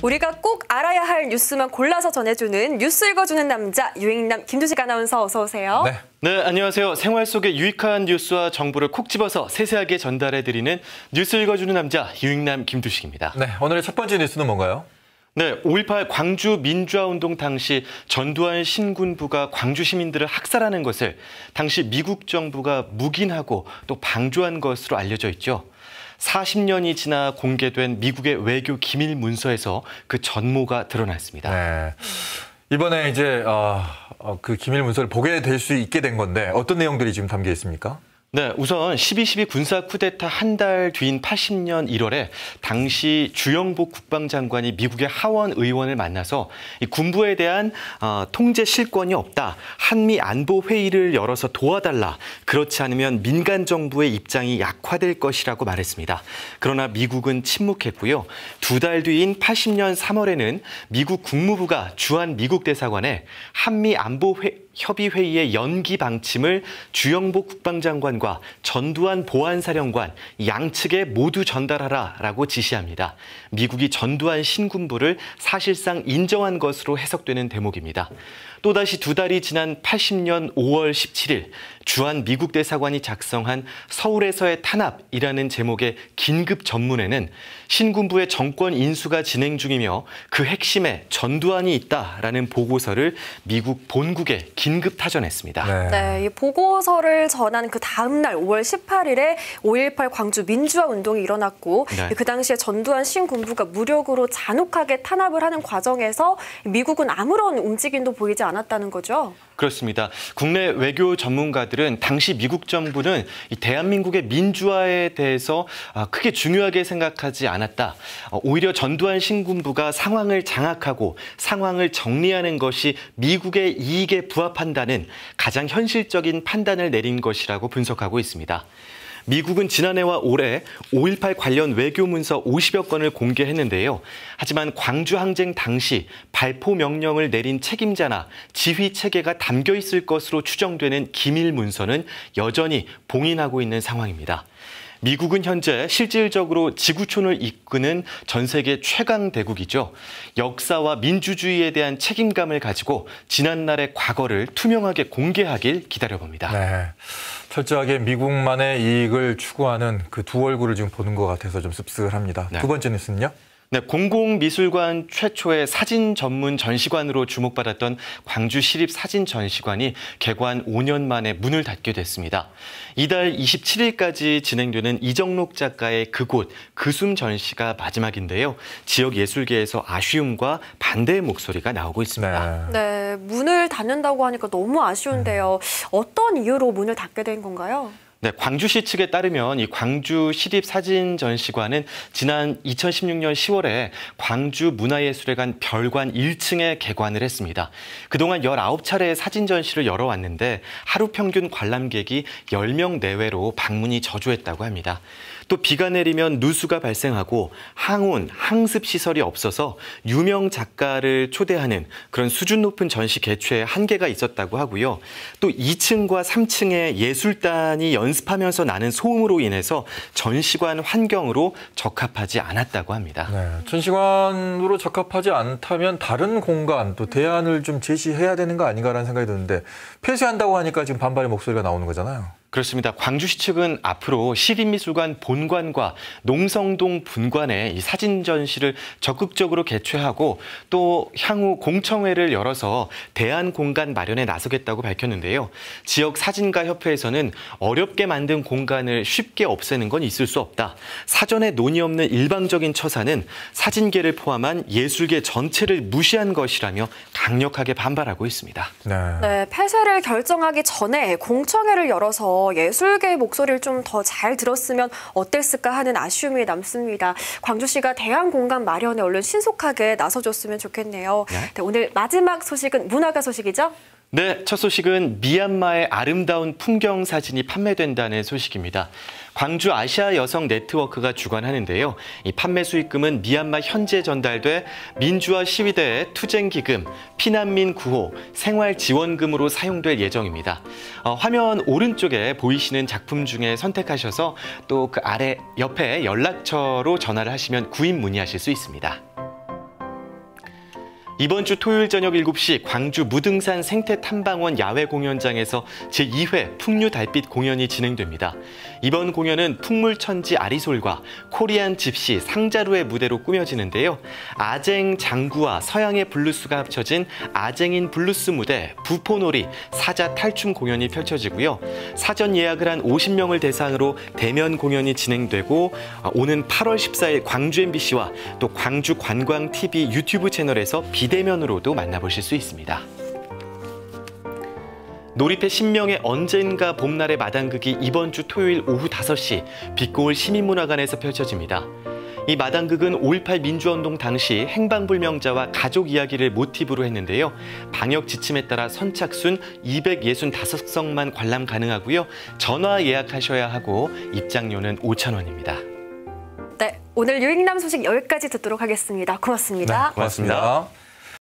우리가 꼭 알아야 할 뉴스만 골라서 전해주는 뉴스 읽어주는 남자 유익남 김두식 아나운서 어서 오세요. 네, 안녕하세요. 생활 속의 유익한 뉴스와 정보를 콕 집어서 세세하게 전달해드리는 뉴스 읽어주는 남자 유익남 김두식입니다. 네, 오늘의 첫 번째 뉴스는 뭔가요? 네, 5.18 광주 민주화운동 당시 전두환 신군부가 광주 시민들을 학살하는 것을 당시 미국 정부가 묵인하고 또 방조한 것으로 알려져 있죠. 40년이 지나 공개된 미국의 외교 기밀 문서에서 그 전모가 드러났습니다. 네, 이번에 이제 그 기밀 문서를 보게 될 수 있게 된 건데 어떤 내용들이 지금 담겨 있습니까? 네, 우선 12.12 군사 쿠데타 한 달 뒤인 80년 1월에 당시 주영복 국방장관이 미국의 하원 의원을 만나서 이 군부에 대한 통제 실권이 없다. 한미 안보 회의를 열어서 도와달라. 그렇지 않으면 민간 정부의 입장이 약화될 것이라고 말했습니다. 그러나 미국은 침묵했고요. 2달 뒤인 80년 3월에는 미국 국무부가 주한 미국 대사관에 한미 안보 협의회의의 연기 방침을 주영복 국방장관과 전두환 보안사령관 양측에 모두 전달하라라고 지시합니다. 미국이 전두환 신군부를 사실상 인정한 것으로 해석되는 대목입니다. 또다시 2달이 지난 80년 5월 17일 주한 미국 대사관이 작성한 서울에서의 탄압이라는 제목의 긴급 전문에는 신군부의 정권 인수가 진행 중이며 그 핵심에 전두환이 있다라는 보고서를 미국 본국에 긴급 타전했습니다. 네, 이 보고서를 전한 그 다음 날 5월 18일에 5.18 광주 민주화 운동이 일어났고 그 당시에 전두환 신군부가 무력으로 잔혹하게 탄압을 하는 과정에서 미국은 아무런 움직임도 보이지 않았다는 거죠. 그렇습니다. 국내 외교 전문가들은 당시 미국 정부는 이 대한민국의 민주화에 대해서 크게 중요하게 생각하지 않았다. 오히려 전두환 신군부가 상황을 장악하고 상황을 정리하는 것이 미국의 이익에 부합한다는 가장 현실적인 판단을 내린 것이라고 분석하고 있습니다. 미국은 지난해와 올해 5.18 관련 외교 문서 50여 건을 공개했는데요. 하지만 광주 항쟁 당시 발포 명령을 내린 책임자나 지휘 체계가 담겨 있을 것으로 추정되는 기밀 문서는 여전히 봉인하고 있는 상황입니다. 미국은 현재 실질적으로 지구촌을 이끄는 전 세계 최강 대국이죠. 역사와 민주주의에 대한 책임감을 가지고 지난날의 과거를 투명하게 공개하길 기다려봅니다. 네, 철저하게 미국만의 이익을 추구하는 그 두 얼굴을 지금 보는 것 같아서 좀 씁쓸합니다. 두 번째 뉴스는요? 네, 공공미술관 최초의 사진 전문 전시관으로 주목받았던 광주시립사진전시관이 개관 5년 만에 문을 닫게 됐습니다. 이달 27일까지 진행되는 이정록 작가의 그곳, 그숨 전시가 마지막인데요. 지역 예술계에서 아쉬움과 반대의 목소리가 나오고 있습니다. 네, 문을 닫는다고 하니까 너무 아쉬운데요. 어떤 이유로 문을 닫게 된 건가요? 네, 광주시 측에 따르면 이 광주시립사진전시관은 지난 2016년 10월에 광주문화예술회관 별관 1층에 개관을 했습니다. 그동안 19차례의 사진 전시를 열어왔는데 하루 평균 관람객이 10명 내외로 방문이 저조했다고 합니다. 또 비가 내리면 누수가 발생하고 항온, 항습 시설이 없어서 유명 작가를 초대하는 그런 수준 높은 전시 개최에 한계가 있었다고 하고요. 또 2층과 3층에 예술단이 연습하면서 나는 소음으로 인해서 전시관 환경으로 적합하지 않았다고 합니다. 네, 전시관으로 적합하지 않다면 다른 공간 또 대안을 좀 제시해야 되는 거 아닌가라는 생각이 드는데 폐쇄한다고 하니까 지금 반발의 목소리가 나오는 거잖아요. 그렇습니다. 광주시 측은 앞으로 시립미술관 본관과 농성동 분관에 이 사진 전시를 적극적으로 개최하고 또 향후 공청회를 열어서 대안 공간 마련에 나서겠다고 밝혔는데요. 지역 사진가 협회에서는 어렵게 만든 공간을 쉽게 없애는 건 있을 수 없다. 사전에 논의 없는 일방적인 처사는 사진계를 포함한 예술계 전체를 무시한 것이라며 강력하게 반발하고 있습니다. 네, 폐쇄를 결정하기 전에 공청회를 열어서 예술계의 목소리를 좀 더 잘 들었으면 어땠을까 하는 아쉬움이 남습니다. 광주시가 대안 공간 마련에 얼른 신속하게 나서줬으면 좋겠네요. 네, 오늘 마지막 소식은 문화가 소식이죠? 네, 첫 소식은 미얀마의 아름다운 풍경 사진이 판매된다는 소식입니다. 광주 아시아 여성 네트워크가 주관하는데요. 이 판매 수익금은 미얀마 현지에 전달돼 민주화 시위대의 투쟁기금, 피난민 구호, 생활지원금으로 사용될 예정입니다. 화면 오른쪽에 보이시는 작품 중에 선택하셔서 또 그 아래 옆에 연락처로 전화를 하시면 구입 문의하실 수 있습니다. 이번 주 토요일 저녁 7시 광주 무등산 생태탐방원 야외 공연장에서 제2회 풍류 달빛 공연이 진행됩니다. 이번 공연은 풍물천지 아리솔과 코리안 집시 상자루의 무대로 꾸며지는데요. 아쟁 장구와 서양의 블루스가 합쳐진 아쟁인 블루스 무대, 부포놀이, 사자 탈춤 공연이 펼쳐지고요. 사전 예약을 한 50명을 대상으로 대면 공연이 진행되고 오는 8월 14일 광주 MBC와 또 광주 관광TV 유튜브 채널에서 비대면으로도 만나보실 수 있습니다. 놀이패 신명의 언젠가 봄날의 마당극이 이번 주 토요일 오후 5시 빛고울 시민문화관에서 펼쳐집니다. 이 마당극은 5.18 민주화운동 당시 행방불명자와 가족 이야기를 모티브로 했는데요. 방역 지침에 따라 선착순 265석만 관람 가능하고요. 전화 예약하셔야 하고 입장료는 5,000원입니다. 네, 오늘 유익남 소식 여기까지 듣도록 하겠습니다. 고맙습니다. 네, 고맙습니다.